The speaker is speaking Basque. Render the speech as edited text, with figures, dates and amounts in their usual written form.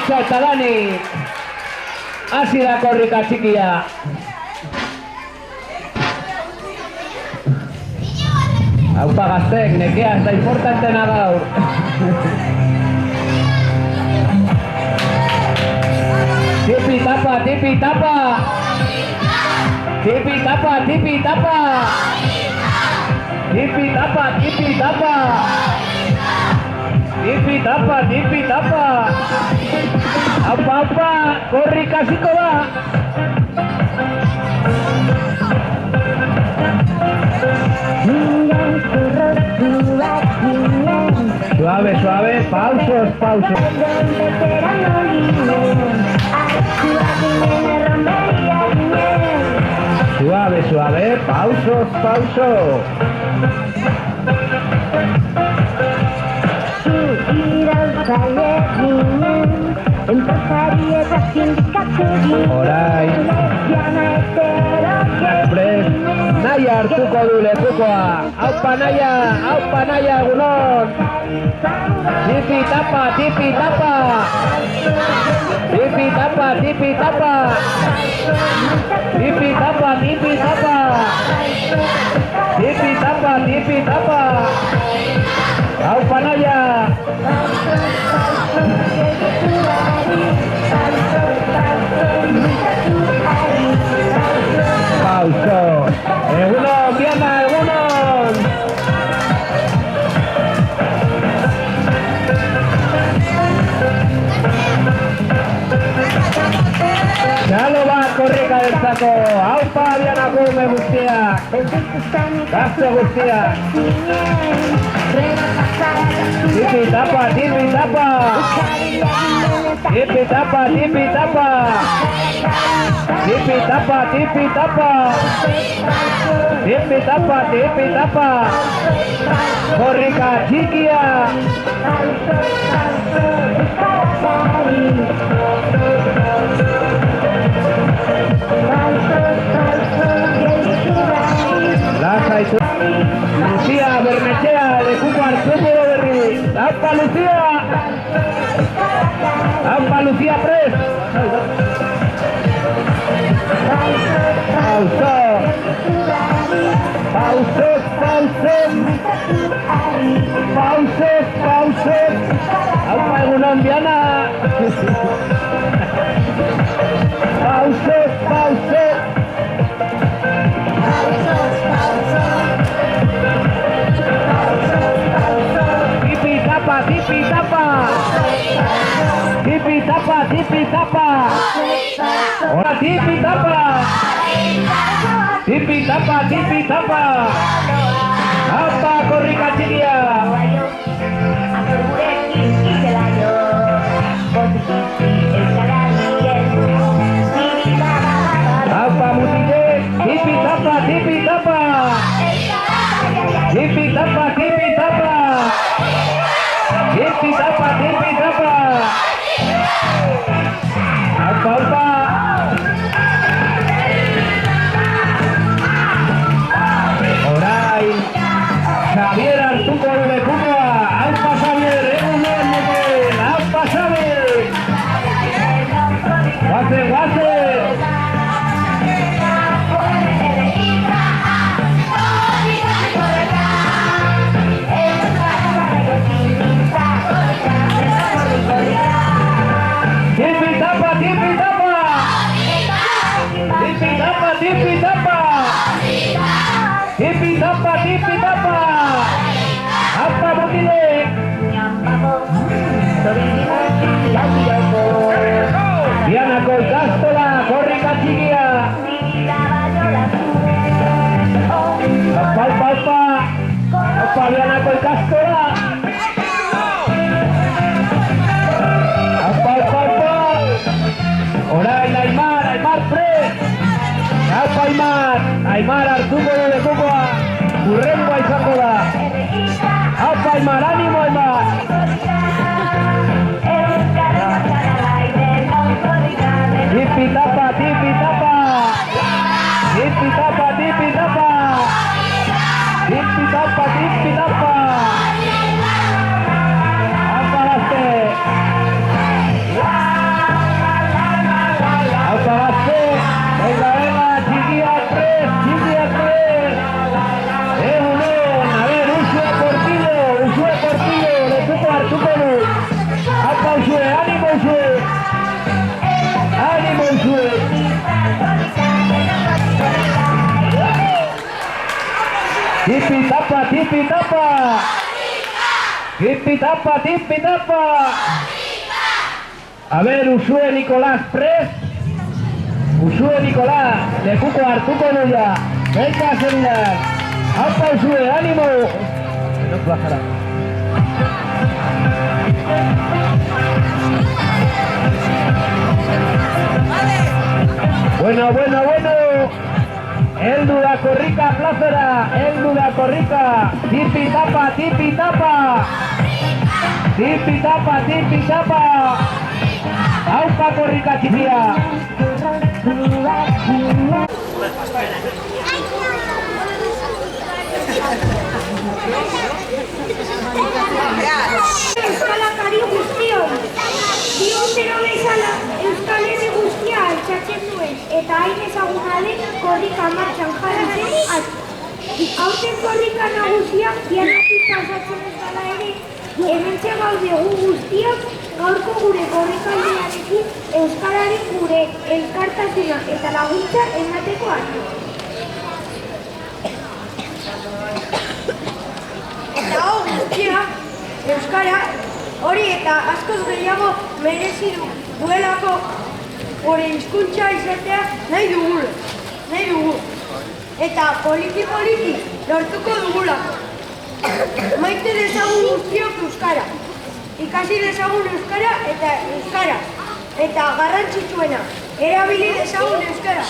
Aitza eta Dani. Hasi da korrika txikia. Aupa gaztek, nekea ez da importantena gaur. Tipi tapa, tipi tapa. Tipi tapa, tipi tapa. Tipi tapa, tipi tapa. Tipi tapa, tipi tapa. Apa-apa, korrika hasiko da. Suave, suave, pausos, pausos. Suave, suave, pausos, pausos. Orai. Prest. Naia hartuko du lekukoa. Aupa naia egunon. Tipi tapa, tipi tapa. Tipi tapa, tipi tapa. Tipi tapa, tipi tapa. Tipi tapa, tipi tapa. Aupa naia. Pauso. Egunon, Diana, egunon. Xalo bat korrika deltzako. Aupa, Diana, gume guztiak. Gazte guztiak. Tipi tapa, tipi tapa. Tipi tapa, tipi tapa. Tipi tapa, tipi tapa. Tipi tapa, tipi tapa. Korrika txikia. Lasai zu. Lucia Bermechea, lekuko hartuko berri. Aupa Lucia. Aupa Lucia prest. Pauso. Pausos, pausos. Pausos, pausos. Aupa egunon Diana. Pausos, pausos. Tipi tapa, tipi tapa. Tipi tapa, tipi tapa. Ora tipi tapa. Tipi tapa, tipi tapa. Apa korrika txikia. Apa mutilek. Tipi tapa, tipi tapa. Tipi tapa, tipi tapa. Tipi tapa, tipi tapa. Apa-apa. Orai. Xavier hartuko du lekukoa. Aupa Xavier, egunon motel. Aupa Xavier. Guazen, guazen. Tipi tapa, tipi tapa. Tipi tapa, tipi tapa. Tipi tapa, tipi tapa. Apa mutilek. Dianako ikastola, korrika txikia. Aupa, aupa, aupa. Aupa Dianako ikastola. Aupa, aupa, aupa. Orain Aimar prest. Aupa Aimar hartuko du lekukoa. Hurrengoa izango da. Aupa Aimar, animo Aimar. Tipi tapa, tipi tapa. Tipi tapa, tipi tapa. Tipi tapa, tipi tapa. Apa laste. Tipi-tapa, tipi-tapa. Tipi-tapa, tipi-tapa. A ver, Usue Nicolás Prest. Usue Nicolás, lekuko hartuko duia. Venga, zeridan. Haupa Usue, ánimo. No bajará. Bueno. Heldu da korrika plazera, heldu da korrika. Tipi-tapa, tipi-tapa. Tipi-tapa, tipi-tapa. Haupa korrika txikia. Euskalakari guztion, bihotero bezala Euskal Herri guztia altxatzen duen eta hain ezaguna den korrika martxan jarratzen atu. Hauten korrika nagusia dianatik pasatzen ez dela ere, hementxe gaude gu guztiak gaurko gure korrikaldiarekin Euskarari gure elkartasuna eta laguntza emateko atu. Eta guztia, Euskara hori eta askoz gehiago merezi duelako gure hizkuntza izatea nahi dugu. Eta poliki lortuko dugulako. Maite dezagun guztiok Euskara. Ikasi dezagun Euskara eta Euskara. Eta garrantzitsuena, erabili dezagun Euskara.